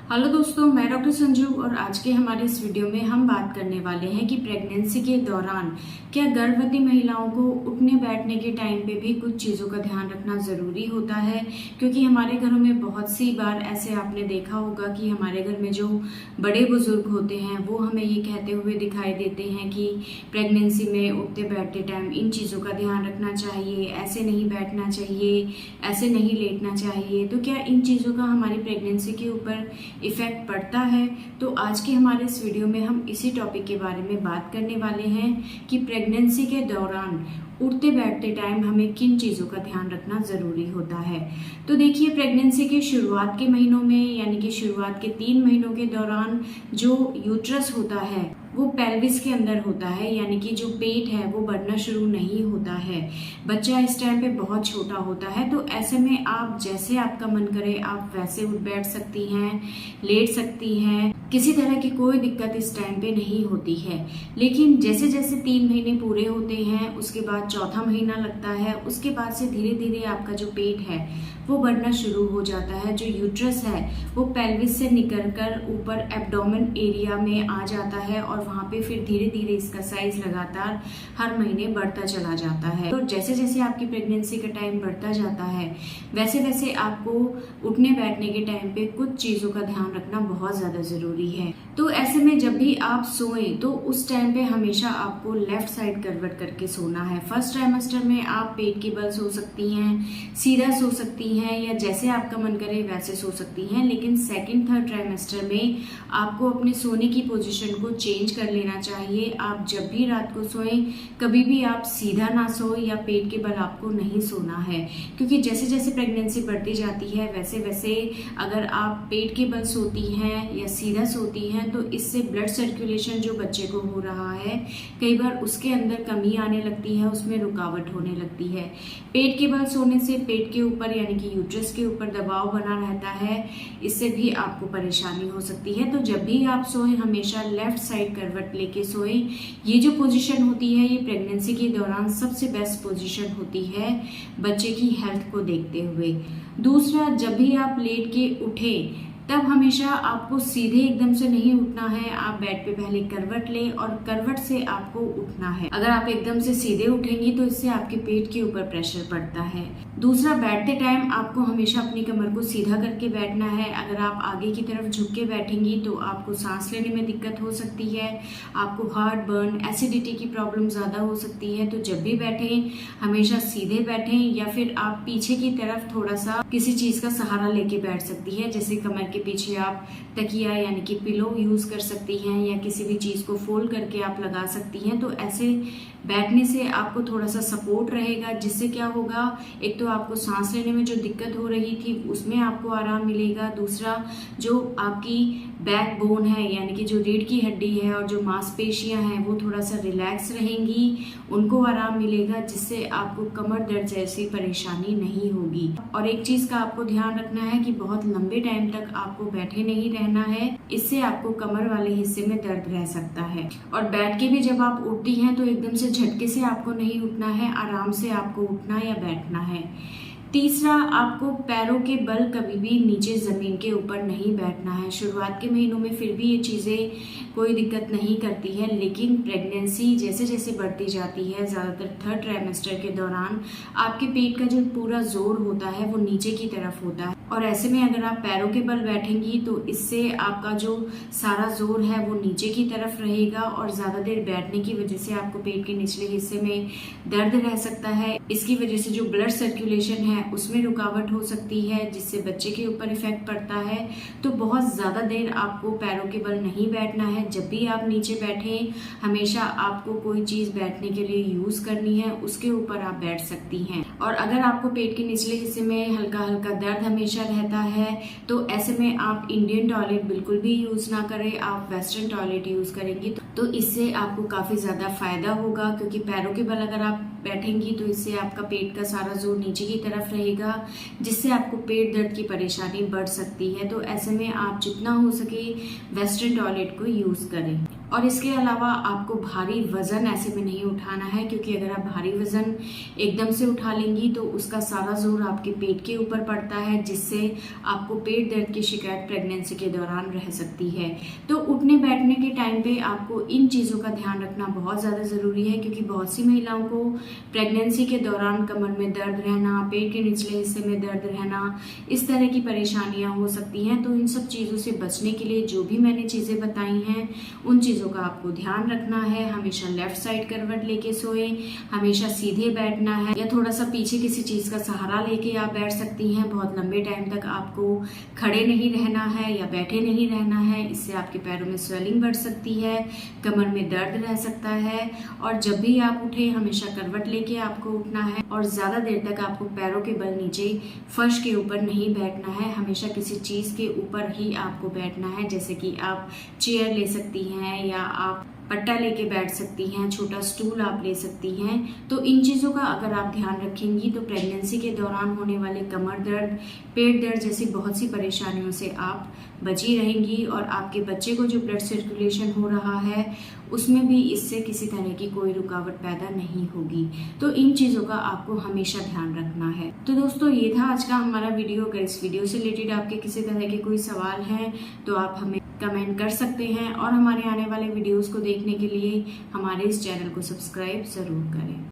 Hello दोस्तों, मैं doctor Sanju और आज के हमारे इस वीडियो में हम बात करने वाले हैं कि प्रेगनेंसी के दौरान क्या गर्भवती महिलाओं को उठने बैठने के टाइम पे भी कुछ चीज़ों का ध्यान रखना ज़रूरी होता है। क्योंकि हमारे घरों में बहुत सी बार ऐसे आपने देखा होगा कि हमारे घर में जो बड़े बुजुर्ग होते हैं वो हमें ये कहते हुए दिखाई देते हैं कि प्रेगनेंसी में उठते बैठते टाइम इन चीज़ों का ध्यान रखना चाहिए, ऐसे नहीं बैठना चाहिए, ऐसे नहीं लेटना चाहिए। तो क्या इन चीज़ों का हमारी प्रेगनेंसी के ऊपर इफेक्ट पड़ता है? तो आज के हमारे इस वीडियो में हम इसी टॉपिक के बारे में बात करने वाले हैं कि प्रेगनेंसी के दौरान उठते बैठते टाइम हमें किन चीज़ों का ध्यान रखना ज़रूरी होता है। तो देखिए, प्रेगनेंसी के शुरुआत के महीनों में यानी कि शुरुआत के 3 महीनों के दौरान जो यूट्रस होता है वो पेल्विस के अंदर होता है, यानी कि जो पेट है वो बढ़ना शुरू नहीं होता है। बच्चा इस टाइम पे बहुत छोटा होता है, तो ऐसे में आप जैसे आपका मन करे आप वैसे उठ बैठ सकती हैं, लेट सकती हैं, किसी तरह की कोई दिक्कत इस टाइम पे नहीं होती है। लेकिन जैसे जैसे 3 महीने पूरे होते हैं उसके बाद चौथा महीना लगता है, उसके बाद से धीरे धीरे आपका जो पेट है वो बढ़ना शुरू हो जाता है। जो यूट्रस है वो पेल्विस से निकलकर ऊपर एब्डोमेन एरिया में आ जाता है और वहाँ पे फिर धीरे धीरे इसका साइज लगातार हर महीने बढ़ता चला जाता है। तो जैसे जैसे आपकी प्रेगनेंसी का टाइम बढ़ता जाता है वैसे वैसे आपको उठने बैठने के टाइम पे कुछ चीज़ों का ध्यान रखना बहुत ज़्यादा ज़रूरी है। तो ऐसे में जब भी आप सोएं तो उस टाइम पे हमेशा आपको लेफ्ट साइड करवट करके सोना है। फर्स्ट ट्राइमेस्टर में आप पेट के बल सो सकती हैं, सीधा सो सकती हैं या जैसे आपका मन करे वैसे सो सकती हैं। लेकिन सेकंड थर्ड ट्राइमेस्टर में आपको अपने सोने की पोजीशन को चेंज कर लेना चाहिए। आप जब भी रात को सोएं कभी भी आप सीधा ना सोएं या पेट के बल आपको नहीं सोना है, क्योंकि जैसे जैसे प्रेगनेंसी बढ़ती जाती है वैसे वैसे अगर आप पेट के बल सोती हैं या सीधा सोती हैं तो इससे ब्लड सर्कुलेशन जो बच्चे को हो रहा है कई बार उसके अंदर कमी आने लगती है, उसमें रुकावट होने लगती है। पेट के बल सोने से पेट के ऊपर यानी कि यूट्रस के ऊपर दबाव बना रहता है, इससे भी आपको परेशानी हो सकती है। तो जब भी आप सोएं हमेशा लेफ्ट साइड करवट लेके सोएं। ये जो पोजीशन होती है ये प्रेगनेंसी के दौरान सबसे बेस्ट पोजीशन होती है बच्चे की हेल्थ को देखते हुए। दूसरा, जब भी आप लेट के उठें तब हमेशा आपको सीधे एकदम से नहीं उठना है। आप बेड पे पहले करवट लें और करवट से आपको उठना है। अगर आप एकदम से सीधे उठेंगी तो इससे आपके पेट के ऊपर प्रेशर पड़ता है। दूसरा, बैठते टाइम आपको हमेशा अपनी कमर को सीधा करके बैठना है। अगर आप आगे की तरफ झुक के बैठेंगी तो आपको सांस लेने में दिक्कत हो सकती है, आपको हार्ट बर्न, एसिडिटी की प्रॉब्लम ज़्यादा हो सकती है। तो जब भी बैठें हमेशा सीधे बैठें या फिर आप पीछे की तरफ थोड़ा सा किसी चीज़ का सहारा लेके बैठ सकती है, जैसे कमर के पीछे आप तकिया यानी कि पिलो यूज कर सकती हैं या किसी भी चीज को फोल्ड करके आप लगा सकती हैं। तो ऐसे बैठने से आपको थोड़ा सा सपोर्ट रहेगा, जिससे क्या होगा, एक तो आपको सांस लेने में जो दिक्कत हो रही थी उसमें आपको आराम मिलेगा। दूसरा, जो आपकी बैक बोन है यानी कि जो रीढ़ की हड्डी है और जो मांसपेशियां हैं वो थोड़ा सा रिलैक्स रहेंगी, उनको आराम मिलेगा, जिससे आपको कमर दर्द जैसी परेशानी नहीं होगी। और एक चीज का आपको ध्यान रखना है कि बहुत लंबे टाइम तक आपको बैठे नहीं रहना है, इससे आपको कमर वाले हिस्से में दर्द रह सकता है। और बैठ के भी जब आप उठती हैं तो एकदम से झटके से आपको नहीं उठना है, आराम से आपको उठना या बैठना है। तीसरा, आपको पैरों के बल कभी भी नीचे ज़मीन के ऊपर नहीं बैठना है। शुरुआत के महीनों में फिर भी ये चीज़ें कोई दिक्कत नहीं करती है, लेकिन प्रेगनेंसी जैसे जैसे बढ़ती जाती है, ज़्यादातर थर्ड ट्राइमेस्टर के दौरान आपके पेट का जो पूरा जोर होता है वो नीचे की तरफ होता है। और ऐसे में अगर आप पैरों के बल बैठेंगी तो इससे आपका जो सारा जोर है वो नीचे की तरफ रहेगा और ज़्यादा देर बैठने की वजह से आपको पेट के निचले हिस्से में दर्द रह सकता है। इसकी वजह से जो ब्लड सर्कुलेशन है उसमें रुकावट हो सकती है, जिससे बच्चे के ऊपर इफेक्ट पड़ता है। तो बहुत ज़्यादा देर आपको पैरों के बल नहीं बैठना है। जब भी आप नीचे बैठें हमेशा आपको कोई चीज़ बैठने के लिए यूज़ करनी है, उसके ऊपर आप बैठ सकती हैं। और अगर आपको पेट के निचले हिस्से में हल्का हल्का दर्द हमेशा रहता है तो ऐसे में आप इंडियन टॉयलेट बिल्कुल भी यूज़ ना करें, आप वेस्टर्न टॉयलेट यूज़ करेंगी तो इससे आपको काफ़ी ज़्यादा फायदा होगा। क्योंकि पैरों के बल अगर आप बैठेंगी तो इससे आपका पेट का सारा जोर नीचे की तरफ रहेगा, जिससे आपको पेट दर्द की परेशानी बढ़ सकती है। तो ऐसे में आप जितना हो सके वेस्टर्न टॉयलेट को यूज़ करें। और इसके अलावा आपको भारी वजन ऐसे में नहीं उठाना है, क्योंकि अगर आप भारी वजन एकदम से उठा लेंगी तो उसका सारा जोर आपके पेट के ऊपर पड़ता है, जिससे आपको पेट दर्द की शिकायत प्रेगनेंसी के दौरान रह सकती है। तो उठने बैठने के टाइम पे आपको इन चीज़ों का ध्यान रखना बहुत ज़्यादा ज़रूरी है, क्योंकि बहुत सी महिलाओं को प्रेगनेंसी के दौरान कमर में दर्द रहना, पेट के निचले हिस्से में दर्द रहना, इस तरह की परेशानियाँ हो सकती हैं। तो इन सब चीज़ों से बचने के लिए जो भी मैंने चीज़ें बताई हैं उन चीज़ों का आपको ध्यान रखना है। हमेशा लेफ्ट साइड करवट लेके सोए, हमेशा सीधे बैठना है, या थोड़ा सा पीछे किसी चीज़ का सहारा लेके आप बैठ सकती हैं। बहुत लंबे टाइम तक आपको खड़े नहीं रहना है या बैठे नहीं रहना है, इससे आपके पैरों में स्वेलिंग बढ़ सकती है, कमर में दर्द रह सकता है। और जब भी आप उठे हमेशा करवट लेके आपको उठना है, और ज़्यादा देर तक आपको पैरों के बल नीचे फर्श के ऊपर नहीं बैठना है, हमेशा किसी चीज़ के ऊपर ही आपको बैठना है। जैसे कि आप चेयर ले सकती हैं, या आप पट्टा लेके बैठ सकती हैं, छोटा स्टूल आप ले सकती हैं। तो इन चीज़ों का अगर आप ध्यान रखेंगी तो प्रेगनेंसी के दौरान होने वाले कमर दर्द, पेट दर्द जैसी बहुत सी परेशानियों से आप बची रहेंगी, और आपके बच्चे को जो ब्लड सर्कुलेशन हो रहा है उसमें भी इससे किसी तरह की कोई रुकावट पैदा नहीं होगी। तो इन चीज़ों का आपको हमेशा ध्यान रखना है। तो दोस्तों, ये था आज का हमारा वीडियो। अगर इस वीडियो से रिलेटेड आपके किसी तरह के कोई सवाल हैं तो आप हमें कमेंट कर सकते हैं, और हमारे आने वाले वीडियोस को देखने के लिए हमारे इस चैनल को सब्सक्राइब ज़रूर करें।